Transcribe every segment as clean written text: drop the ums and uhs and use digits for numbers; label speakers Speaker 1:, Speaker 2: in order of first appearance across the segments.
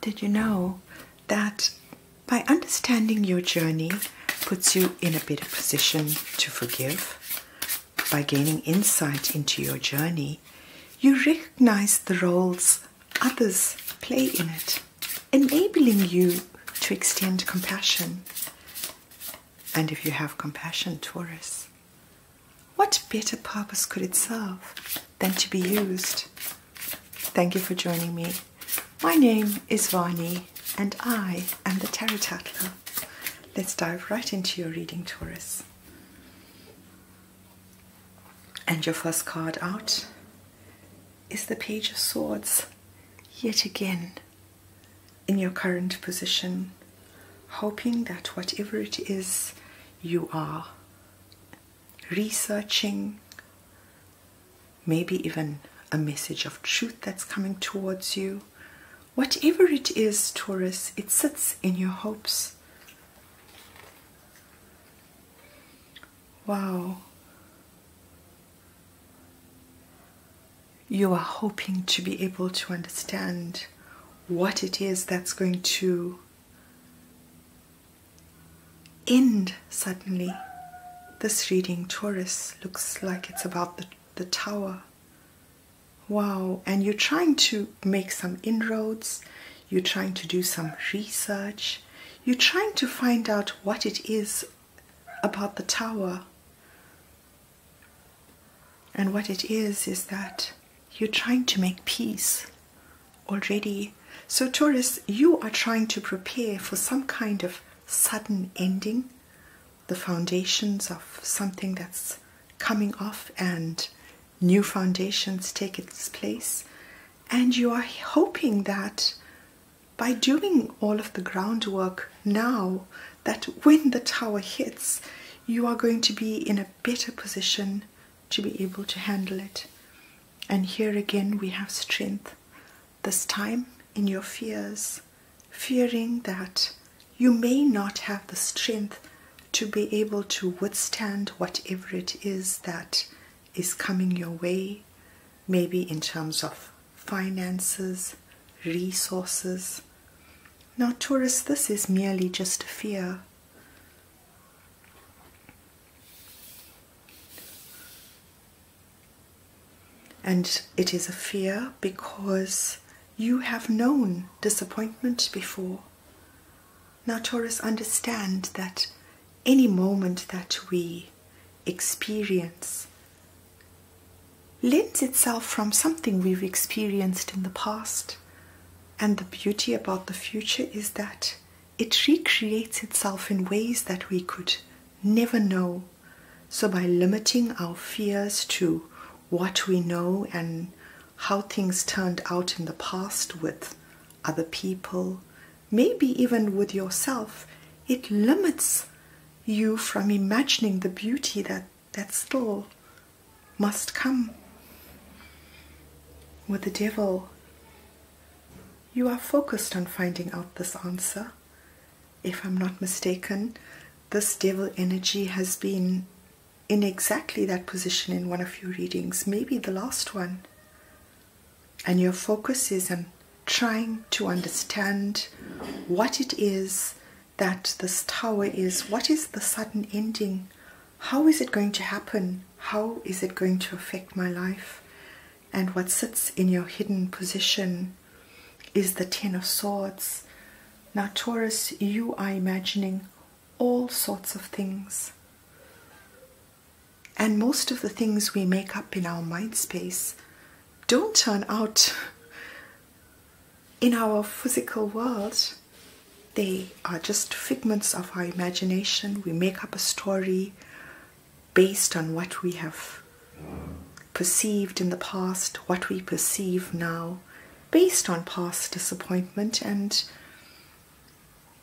Speaker 1: Did you know that by understanding your journey puts you in a better position to forgive? By gaining insight into your journey, you recognize the roles others play in it, enabling you to extend compassion. And if you have compassion, Taurus, what better purpose could it serve than to be used? Thank you for joining me. My name is Vani, and I am the Tarot Tatler. Let's dive right into your reading, Taurus. And your first card out is the Page of Swords. Yet again, in your current position, hoping that whatever it is you are researching, maybe even a message of truth that's coming towards you, whatever it is, Taurus, it sits in your hopes. Wow. You are hoping to be able to understand what it is that's going to end suddenly. This reading, Taurus, looks like it's about the Tower. Wow, and you're trying to make some inroads, you're trying to do some research, you're trying to find out what it is about the Tower. And what it is that you're trying to make peace already. So Taurus, you are trying to prepare for some kind of sudden ending, the foundations of something that's coming off and new foundations take its place. And you are hoping that by doing all of the groundwork now, that when the Tower hits, you are going to be in a better position to be able to handle it. And here again we have strength, this time in your fears, fearing that you may not have the strength to be able to withstand whatever it is that is coming your way, maybe in terms of finances, resources. Now Taurus, this is merely just a fear. And it is a fear because you have known disappointment before. Now Taurus, understand that any moment that we experience lends itself from something we've experienced in the past. And the beauty about the future is that it recreates itself in ways that we could never know. So by limiting our fears to what we know and how things turned out in the past with other people, maybe even with yourself, it limits you from imagining the beauty that still must come. With the Devil, you are focused on finding out this answer. If I'm not mistaken, this Devil energy has been in exactly that position in one of your readings, maybe the last one. And your focus is on trying to understand what it is that this Tower is. What is the sudden ending? How is it going to happen? How is it going to affect my life? And what sits in your hidden position is the Ten of Swords. Now Taurus, you are imagining all sorts of things. And most of the things we make up in our mind space don't turn out in our physical world. They are just figments of our imagination. We make up a story based on what we have perceived in the past, what we perceive now, based on past disappointment, and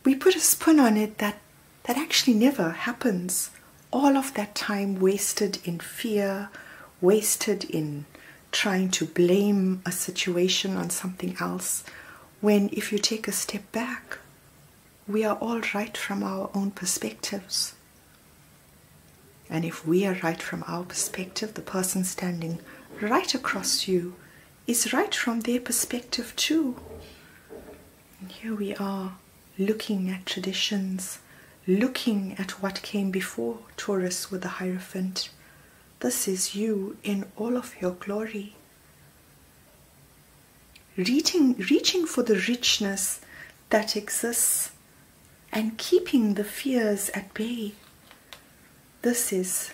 Speaker 1: we put a spin on it that actually never happens. All of that time wasted in fear, wasted in trying to blame a situation on something else, when if you take a step back, we are all right from our own perspectives. And if we are right from our perspective, the person standing right across you is right from their perspective too. Here we are, looking at traditions, looking at what came before Taurus with the Hierophant. This is you in all of your glory. Reaching for the richness that exists and keeping the fears at bay. This is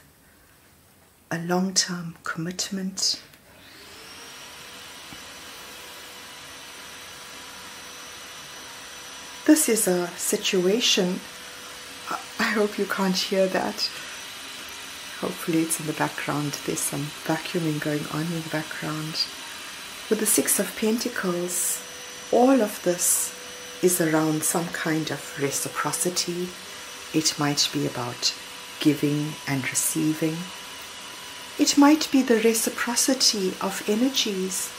Speaker 1: a long-term commitment. This is a situation, I hope you can't hear that. Hopefully it's in the background. There's some vacuuming going on in the background. With the Six of Pentacles, all of this is around some kind of reciprocity. It might be about giving and receiving. It might be the reciprocity of energies.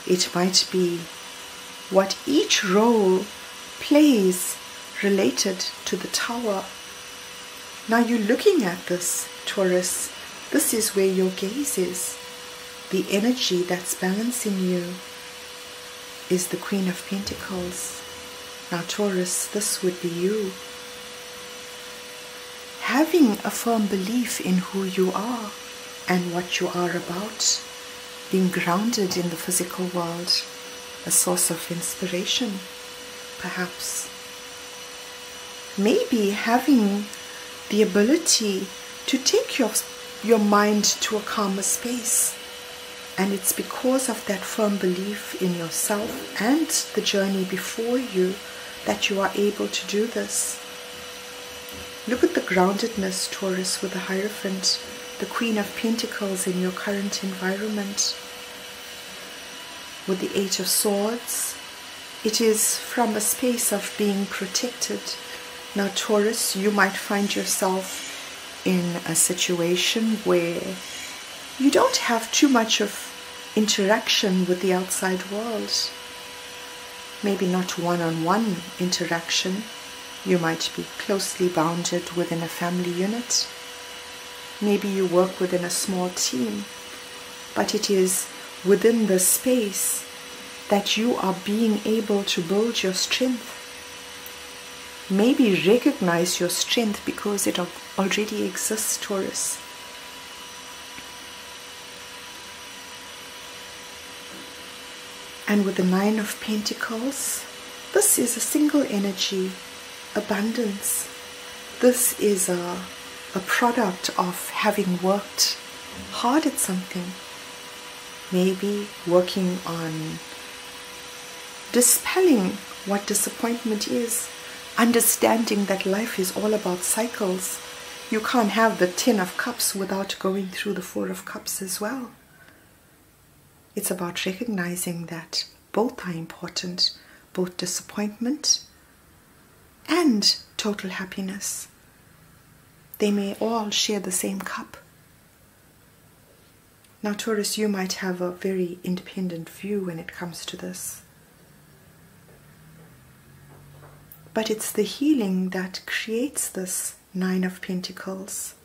Speaker 1: It might be what each role plays related to the Tower. Now you're looking at this, Taurus. This is where your gaze is. The energy that's balancing you is the Queen of Pentacles. Now Taurus, this would be you. Having a firm belief in who you are and what you are about. Being grounded in the physical world. A source of inspiration, perhaps. Maybe having the ability to take your mind to a calmer space. And it's because of that firm belief in yourself and the journey before you that you are able to do this. Look at the groundedness, Taurus, with the Hierophant, the Queen of Pentacles in your current environment. With the Eight of Swords, it is from a space of being protected. Now, Taurus, you might find yourself in a situation where you don't have too much of interaction with the outside world. Maybe not one-on-one interaction. You might be closely bounded within a family unit. Maybe you work within a small team. But it is within the space that you are being able to build your strength. Maybe recognize your strength because it already exists, Taurus. And with the Nine of Pentacles, this is a single energy, abundance. This is a product of having worked hard at something. Maybe working on dispelling what disappointment is, understanding that life is all about cycles. You can't have the Ten of Cups without going through the Four of Cups as well. It's about recognizing that both are important, both disappointment and total happiness. They may all share the same cup. Now, Taurus, you might have a very independent view when it comes to this. But it's the healing that creates this Nine of Pentacles.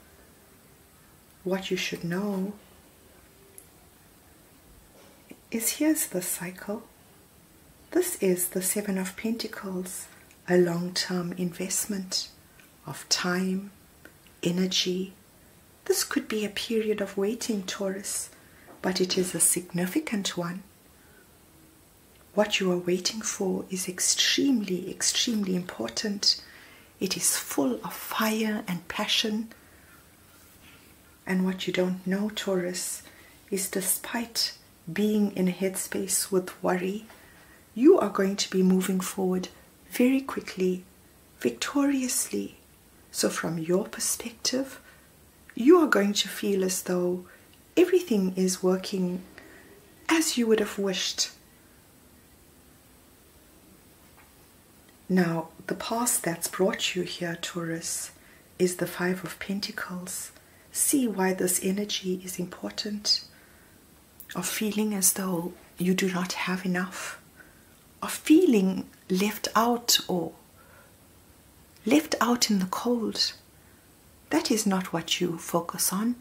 Speaker 1: What you should know is here's the cycle. This is the Seven of Pentacles, a long-term investment of time, energy. This could be a period of waiting, Taurus, but it is a significant one. What you are waiting for is extremely, extremely important. It is full of fire and passion. And what you don't know, Taurus, is despite being in a headspace with worry, you are going to be moving forward very quickly, victoriously. So from your perspective, you are going to feel as though everything is working as you would have wished. Now, the past that's brought you here, Taurus, is the Five of Pentacles. See why this energy is important. Of feeling as though you do not have enough. Of feeling left out or left out in the cold. That is not what you focus on.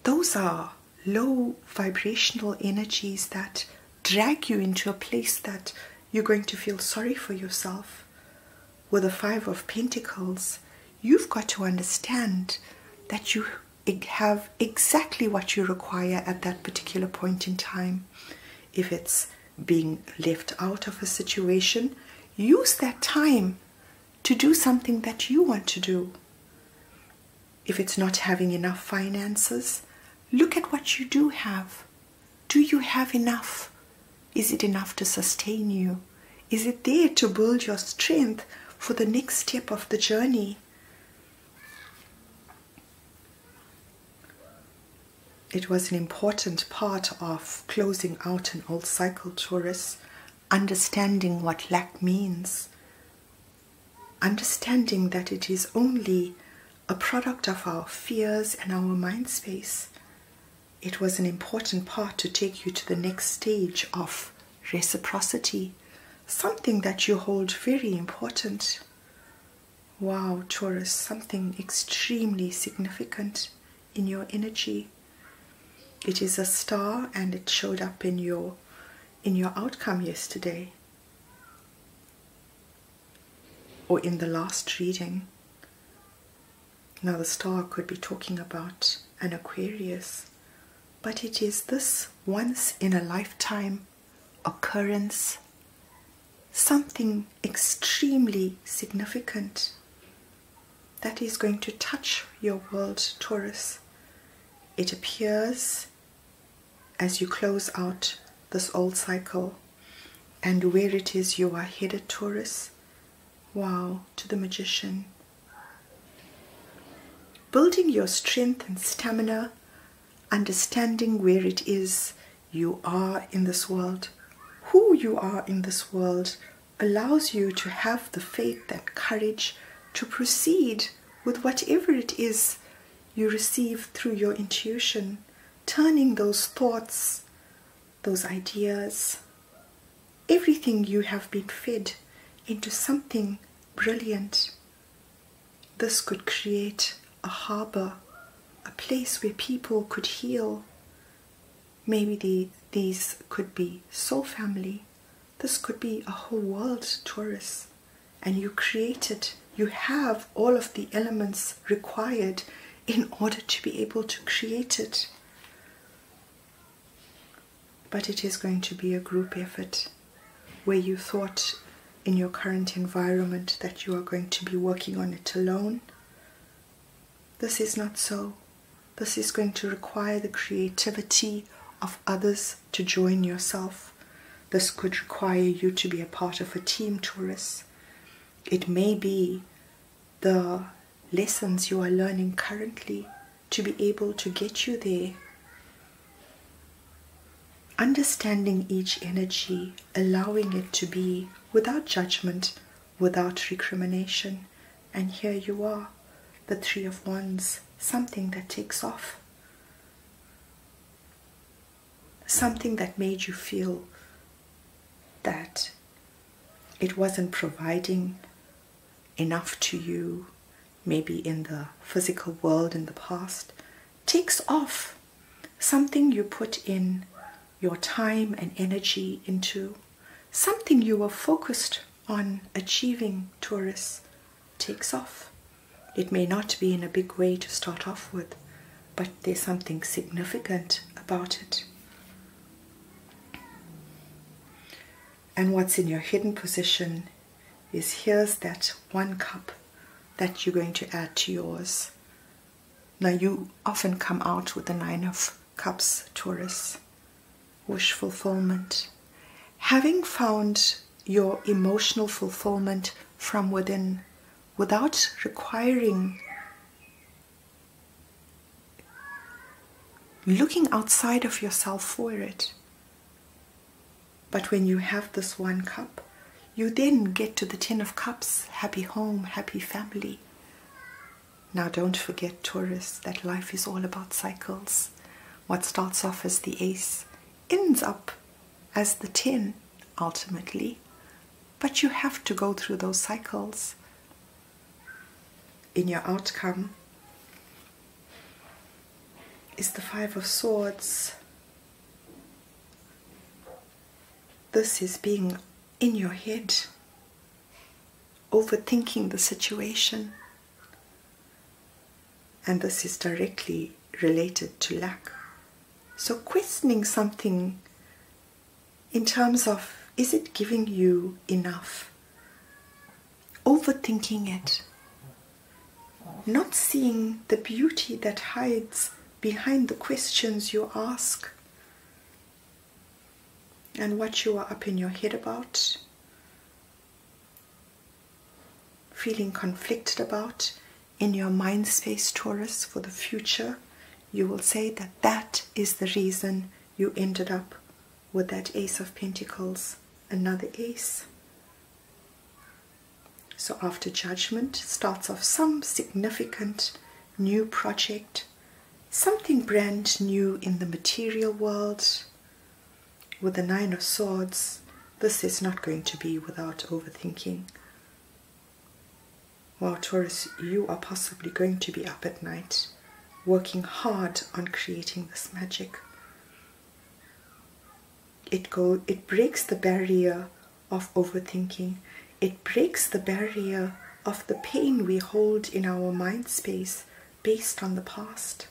Speaker 1: Those are low vibrational energies that drag you into a place that You're going to feel sorry for yourself. With the Five of Pentacles, you've got to understand that you have exactly what you require at that particular point in time. If it's being left out of a situation, use that time to do something that you want to do. If it's not having enough finances, look at what you do have. Do you have enough? Is it enough to sustain you? Is it there to build your strength for the next step of the journey? It was an important part of closing out an old cycle, Taurus, understanding what lack means, understanding that it is only a product of our fears and our mind space. It was an important part to take you to the next stage of reciprocity, something that you hold very important. Wow, Taurus, something extremely significant in your energy. It is a star, and it showed up in your outcome yesterday, or in the last reading. Now the star could be talking about an Aquarius, but it is this once in a lifetime occurrence, something extremely significant that is going to touch your world, Taurus. It appears as you close out this old cycle and where it is you are headed, Taurus. Wow, to the Magician. Building your strength and stamina, understanding where it is you are in this world, who you are in this world, allows you to have the faith and courage to proceed with whatever it is you receive through your intuition, turning those thoughts, those ideas, everything you have been fed into something brilliant. This could create a harbor, a place where people could heal. Maybe these could be soul family. This could be a whole world, Taurus. And you create it. You have all of the elements required in order to be able to create it. But it is going to be a group effort, where you thought in your current environment that you are going to be working on it alone. This is not so. This is going to require the creativity of others to join yourself. This could require you to be a part of a team, Taurus. It may be the lessons you are learning currently to be able to get you there. Understanding each energy, allowing it to be without judgment, without recrimination. And here you are, the Three of Wands, something that takes off. Something that made you feel that it wasn't providing enough to you, maybe in the physical world in the past, takes off. Something you put in your time and energy into, something you were focused on achieving, Taurus, takes off. It may not be in a big way to start off with, but there's something significant about it. And what's in your hidden position is, here's that one cup that you're going to add to yours. Now you often come out with the Nine of Cups, Taurus. Wish fulfillment. Having found your emotional fulfillment from within, without requiring looking outside of yourself for it. But when you have this one cup, you then get to the Ten of Cups, happy home, happy family. Now don't forget, Taurus, that life is all about cycles. What starts off as the Ace ends up as the 10 ultimately, but you have to go through those cycles. In your outcome is the Five of Swords. This is being in your head, overthinking the situation. And this is directly related to lack. So questioning something in terms of, is it giving you enough? Overthinking it. Not seeing the beauty that hides behind the questions you ask and what you are up in your head about, feeling conflicted about in your mind space, Taurus, for the future. You will say that that is the reason you ended up with that Ace of Pentacles, another ace. So after judgment starts off some significant new project, something brand new in the material world. With the Nine of Swords, this is not going to be without overthinking. Well, Taurus, you are possibly going to be up at night, working hard on creating this magic. It breaks the barrier of overthinking. It breaks the barrier of the pain we hold in our mind space based on the past.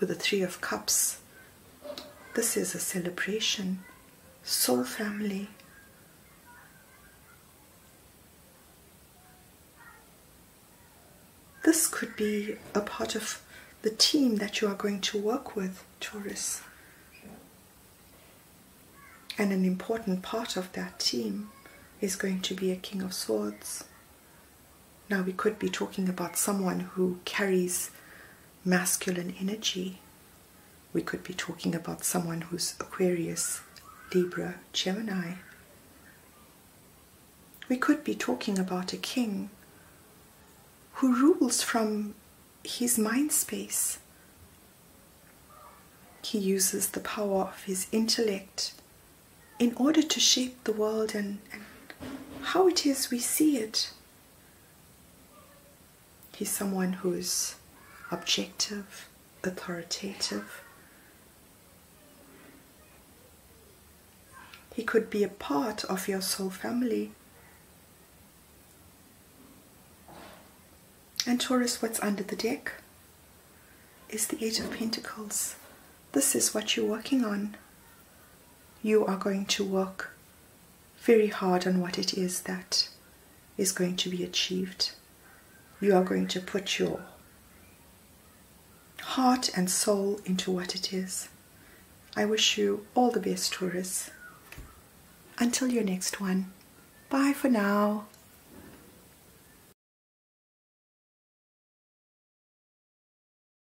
Speaker 1: With the Three of Cups, this is a celebration. Soul family. This could be a part of the team that you are going to work with, Taurus. And an important part of that team is going to be a King of Swords. Now we could be talking about someone who carries masculine energy. We could be talking about someone who's Aquarius, Libra, Gemini. We could be talking about a king who rules from his mind space. He uses the power of his intellect in order to shape the world and how it is we see it. He's someone who's objective, authoritative. He could be a part of your soul family. And Taurus, what's under the deck is the Eight of Pentacles. This is what you're working on. You are going to work very hard on what it is that is going to be achieved. You are going to put your heart and soul into what it is. I wish you all the best, Taurus. Until your next one. Bye for now.